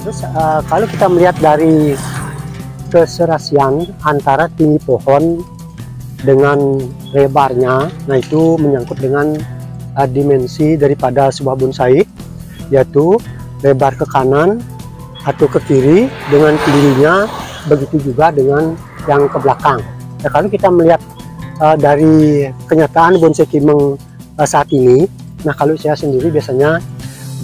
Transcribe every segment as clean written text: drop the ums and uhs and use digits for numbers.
Terus kalau kita melihat dari keserasian antara tinggi pohon dengan lebarnya, nah itu menyangkut dengan dimensi daripada sebuah bonsai, yaitu lebar ke kanan atau ke kiri dengan tingginya, begitu juga dengan yang ke belakang. Nah, kalau kita melihat dari kenyataan bonsai kimeng saat ini, nah kalau saya sendiri biasanya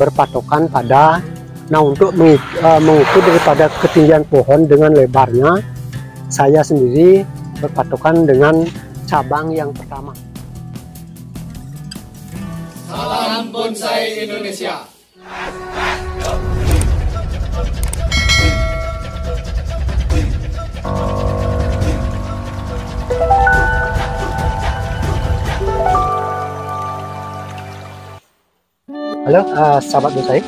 berpatokan pada, nah untuk mengukur daripada ketinggian pohon dengan lebarnya, saya sendiri berpatokan dengan cabang yang pertama. Salam Bonsai Indonesia. Halo sahabat bonsai,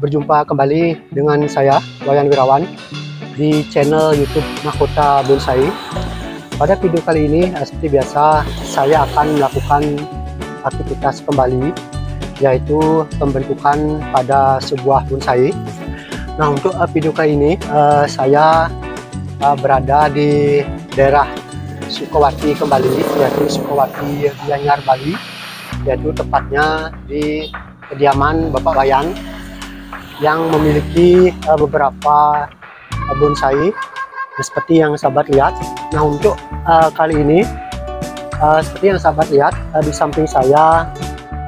berjumpa kembali dengan saya Wayan Wirawan di channel YouTube Mahkota Bonsai. Pada video kali ini seperti biasa saya akan melakukan aktivitas kembali, yaitu pembentukan pada sebuah bonsai. Nah, untuk video kali ini saya berada di daerah Sukawati kembali, yaitu Sukawati Gianyar, Bali, yaitu tepatnya di kediaman Bapak Wayan yang memiliki beberapa bonsai seperti yang sahabat lihat. Nah, untuk kali ini seperti yang sahabat lihat, di samping saya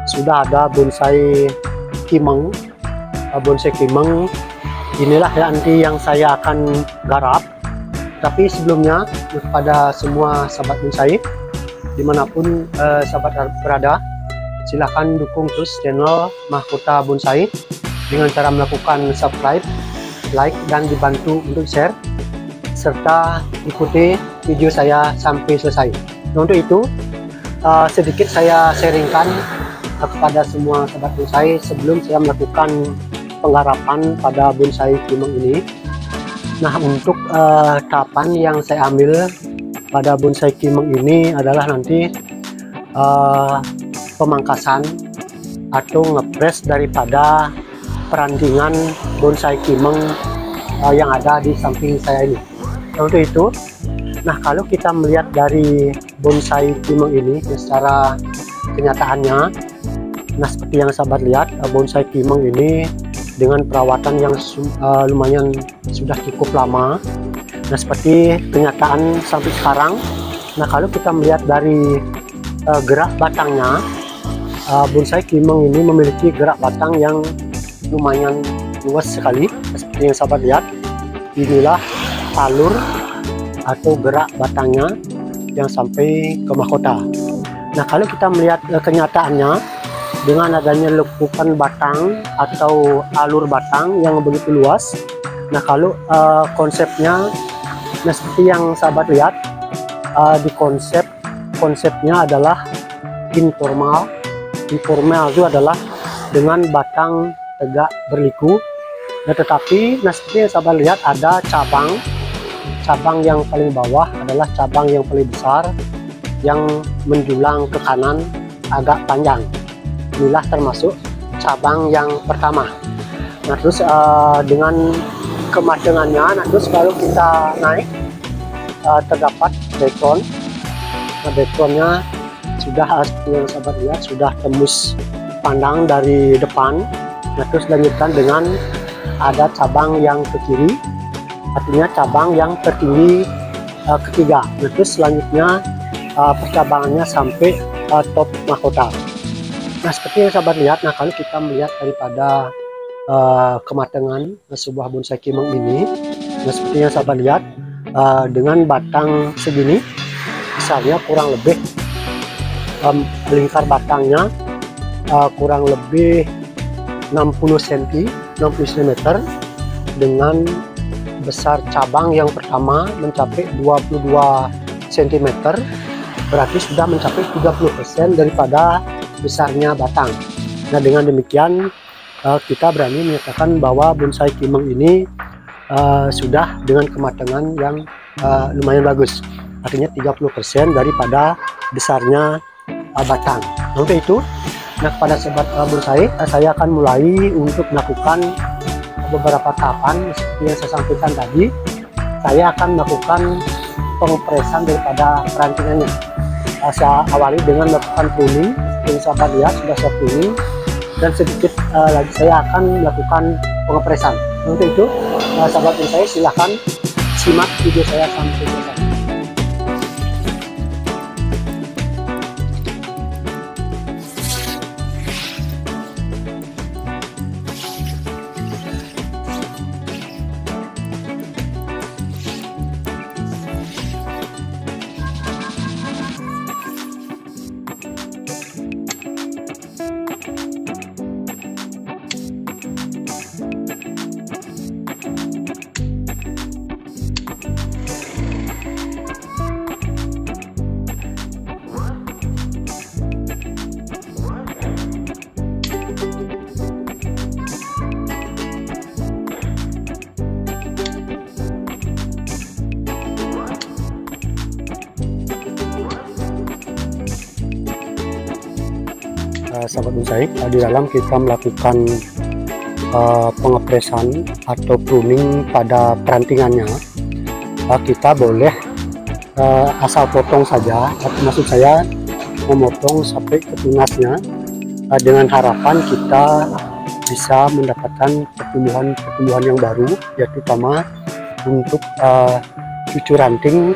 sudah ada bonsai kimeng. Bonsai kimeng inilah nanti yang saya akan garap. Tapi sebelumnya, kepada semua sahabat bonsai dimanapun sahabat berada, silahkan dukung terus channel Mahkota Bonsai dengan cara melakukan subscribe, like, dan dibantu untuk share, serta ikuti video saya sampai selesai. Nah, untuk itu sedikit saya sharingkan kepada semua sahabat bonsai sebelum saya melakukan penggarapan pada bonsai kimeng ini. Nah, untuk tahapan yang saya ambil pada bonsai kimeng ini adalah nanti pemangkasan atau ngepres daripada perandingan bonsai kimeng yang ada di samping saya ini. Nah, untuk itu, nah kalau kita melihat dari bonsai kimeng ini secara kenyataannya, nah seperti yang sahabat lihat, bonsai kimeng ini dengan perawatan yang lumayan sudah cukup lama. Nah, seperti kenyataan sampai sekarang, nah kalau kita melihat dari gerak batangnya, bonsai kimeng ini memiliki gerak batang yang lumayan luas sekali. Seperti yang sahabat lihat, inilah alur atau gerak batangnya yang sampai ke mahkota. Nah, kalau kita melihat kenyataannya dengan adanya lekukan batang atau alur batang yang begitu luas, nah kalau konsepnya, nah seperti yang sahabat lihat, di konsepnya adalah informal. Informal itu adalah dengan batang tegak berliku. Nah, tetapi seperti yang sahabat lihat, ada cabang yang paling bawah adalah cabang yang paling besar yang menjulang ke kanan agak panjang. Inilah termasuk cabang yang pertama. Nah, terus dengan kematangannya, nah terus kalau kita naik terdapat background. Nah, backgroundnya sudah seperti yang sahabat lihat, sudah tembus pandang dari depan. Nah, terus lanjutkan dengan ada cabang yang ke kiri, artinya cabang yang tertinggi ketiga. Nah, terus selanjutnya percabangannya sampai top mahkota. Nah, seperti yang sahabat lihat, nah kalau kita melihat daripada kematangan sebuah bonsai kimeng ini, nah seperti yang sahabat lihat, dengan batang segini, misalnya kurang lebih lingkar batangnya kurang lebih 60 cm, 60 cm, dengan besar cabang yang pertama mencapai 22 cm, berarti sudah mencapai 30% daripada besarnya batang. Nah, dengan demikian kita berani menyatakan bahwa bonsai kimeng ini sudah dengan kematangan yang lumayan bagus, artinya 30% daripada besarnya batang. Nah, untuk itu, kepada sobat bonsai, saya akan mulai untuk melakukan beberapa tahapan seperti yang saya sampaikan tadi. Saya akan melakukan pengepresan daripada perantingannya. Saya awali dengan melakukan pruning, yang sahabat lihat sudah saya pruning, dan sedikit lagi saya akan melakukan pengepresan. Untuk itu, sahabat bonsai, silahkan simak video saya sampai selesai. Sahabat bonsai, di dalam kita melakukan pengepresan atau pruning pada perantingannya, kita boleh asal potong saja, maksud saya memotong sampai ke tunasnya, dengan harapan kita bisa mendapatkan pertumbuhan yang baru, yaitu terutama untuk cucu ranting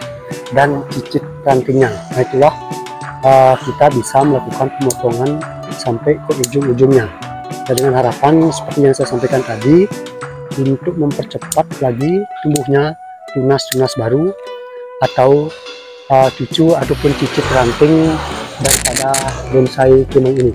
dan cicit rantingnya. Nah, itulah kita bisa melakukan pemotongan sampai ke ujung-ujungnya, dan dengan harapan seperti yang saya sampaikan tadi, untuk mempercepat lagi tumbuhnya tunas-tunas baru atau cucu ataupun cicit ranting daripada bonsai kimeng ini.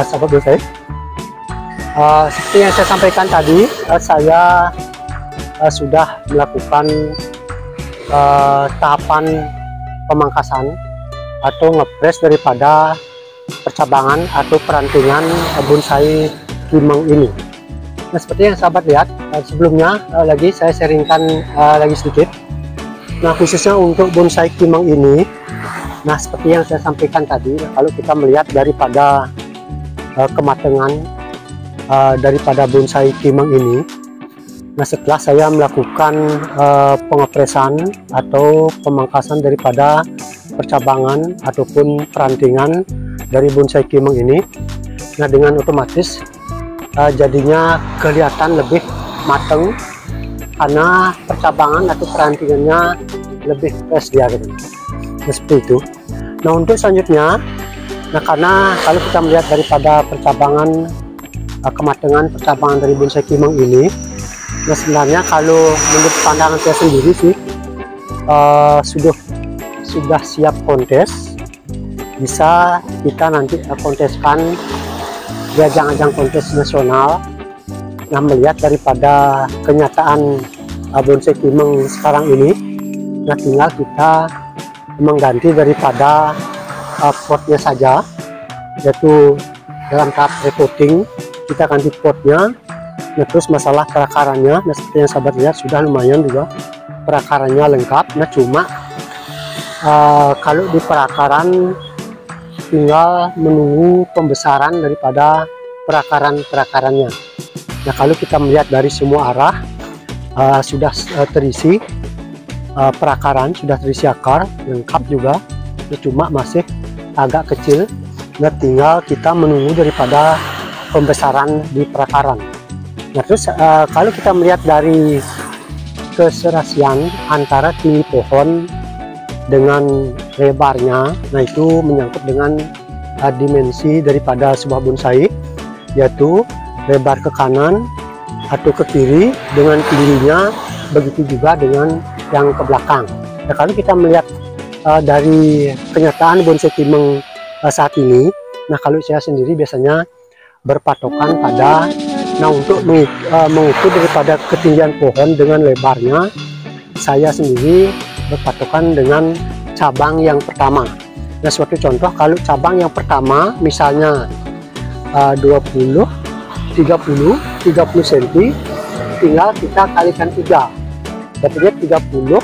Sahabat bonsai, seperti yang saya sampaikan tadi, saya sudah melakukan tahapan pemangkasan atau ngepres daripada percabangan atau perantingan bonsai kimeng ini. Nah, seperti yang sahabat lihat sebelumnya, lagi saya sharingkan lagi sedikit. Nah, khususnya untuk bonsai kimeng ini, nah seperti yang saya sampaikan tadi, kalau kita melihat daripada kematangan daripada bonsai kimeng ini, nah setelah saya melakukan pengepresan atau pemangkasan daripada percabangan ataupun perantingan dari bonsai kimeng ini, nah dengan otomatis jadinya kelihatan lebih matang karena percabangan atau perantingannya lebih fresh dia gitu. Nah, seperti itu. Nah, untuk selanjutnya, nah karena kalau kita melihat daripada percabangan kematangan percabangan dari bonsai kimeng ini, nah sebenarnya kalau menurut pandangan saya sendiri sih sudah siap kontes, bisa kita nanti konteskan di ajang-ajang kontes nasional. Nah, melihat daripada kenyataan bonsai kimeng sekarang ini, nah tinggal kita mengganti daripada potnya saja, yaitu dalam tahap repotting kita ganti potnya. Nah, terus masalah perakarannya, nah seperti yang sahabat lihat sudah lumayan juga perakarannya lengkap. Nah, cuma kalau di perakaran tinggal menunggu pembesaran daripada perakarannya. Nah, kalau kita melihat dari semua arah sudah terisi perakaran, sudah terisi akar lengkap juga. Nah, cuma masih agak kecil. Nah, tinggal kita menunggu daripada pembesaran di perakaran. Nah, terus kalau kita melihat dari keserasian antara tinggi pohon dengan lebarnya, nah itu menyangkut dengan dimensi daripada sebuah bonsai, yaitu lebar ke kanan atau ke kiri dengan tingginya, begitu juga dengan yang ke belakang. Nah, kalau kita melihat dari kenyataan bonsai kimeng saat ini, nah kalau saya sendiri biasanya berpatokan pada, nah untuk mengukur daripada ketinggian pohon dengan lebarnya, saya sendiri berpatokan dengan cabang yang pertama. Nah, suatu contoh, kalau cabang yang pertama misalnya 20, 30 cm, tinggal kita kalikan 3, dapatnya 30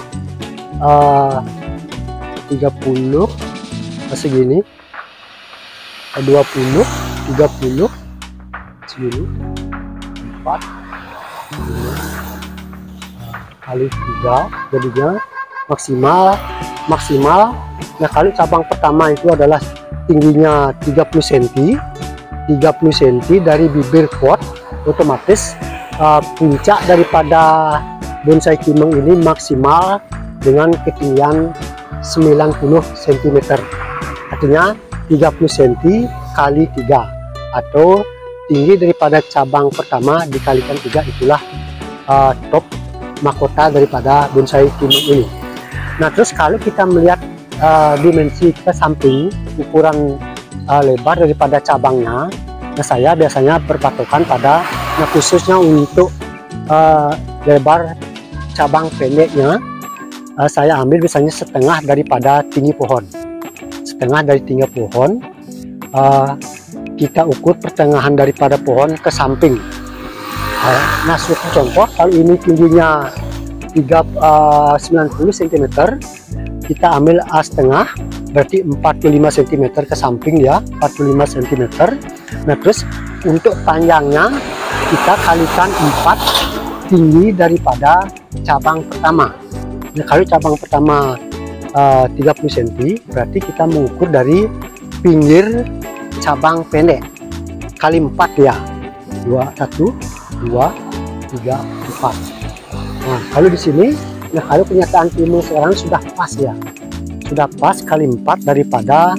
segini, 20, 30 segini, 4 kali 3, jadinya maksimal. Nah, kalau cabang pertama itu adalah tingginya 30 cm dari bibir pot, otomatis puncak daripada bonsai kimeng ini maksimal dengan ketinggian 90 cm, artinya 30 cm kali 3, atau tinggi daripada cabang pertama dikalikan 3, itulah top mahkota daripada bonsai kimeng ini. Nah, terus kalau kita melihat dimensi ke samping, ukuran lebar daripada cabangnya, nah saya biasanya berpatokan pada, nah khususnya untuk lebar cabang pendeknya, saya ambil biasanya setengah daripada tinggi pohon, kita ukur pertengahan daripada pohon ke samping. Nah, suatu contoh, kalau ini tingginya 90 cm, kita ambil A setengah, berarti 45 cm ke samping ya, 45 cm. Nah, terus untuk panjangnya kita kalikan 4 tinggi daripada cabang pertama. Nah, kalau cabang pertama 30 cm, berarti kita mengukur dari pinggir cabang pendek kali 4 ya, 1, 2, 3, 4. Nah, kalau di sini, nah kalau kenyataan kimeng sekarang sudah pas ya, sudah pas kali 4 daripada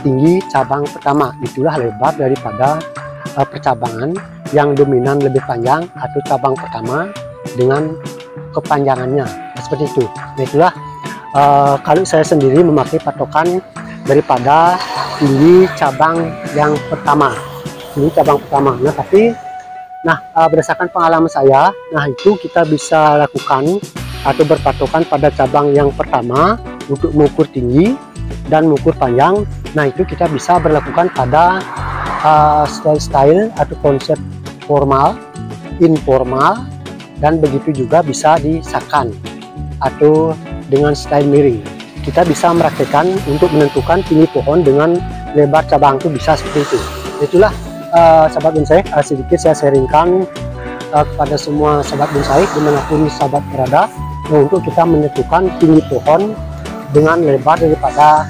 tinggi cabang pertama. Itulah lebar daripada percabangan yang dominan lebih panjang, atau cabang pertama dengan kepanjangannya. Nah, seperti itu. Nah, itulah kalau saya sendiri memakai patokan daripada tinggi cabang yang pertama, Nah, tapi berdasarkan pengalaman saya, nah itu kita bisa lakukan atau berpatokan pada cabang yang pertama untuk mengukur tinggi dan mengukur panjang. Nah, itu kita bisa berlakukan pada style atau konsep formal, informal, dan begitu juga bisa disakan atau dengan style miring. Kita bisa merakitkan untuk menentukan tinggi pohon dengan lebar cabang, itu bisa seperti itu. Itulah sahabat bonsai, sedikit saya sharingkan kepada semua sahabat bonsai dimanapun sahabat berada, untuk kita menentukan tinggi pohon dengan lebar daripada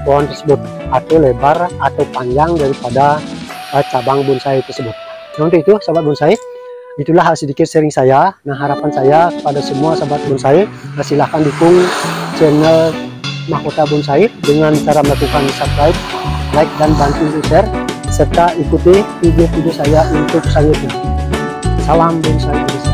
pohon tersebut, atau lebar atau panjang daripada cabang bonsai tersebut. Nah, untuk itu sahabat bonsai, itulah sedikit sharing saya. Nah, harapan saya kepada semua sahabat bonsai, silahkan dukung channel Mahkota Bonsai dengan cara melakukan subscribe, like, dan bantu share, serta ikuti video-video saya untuk selanjutnya. Salam bonsai Indonesia.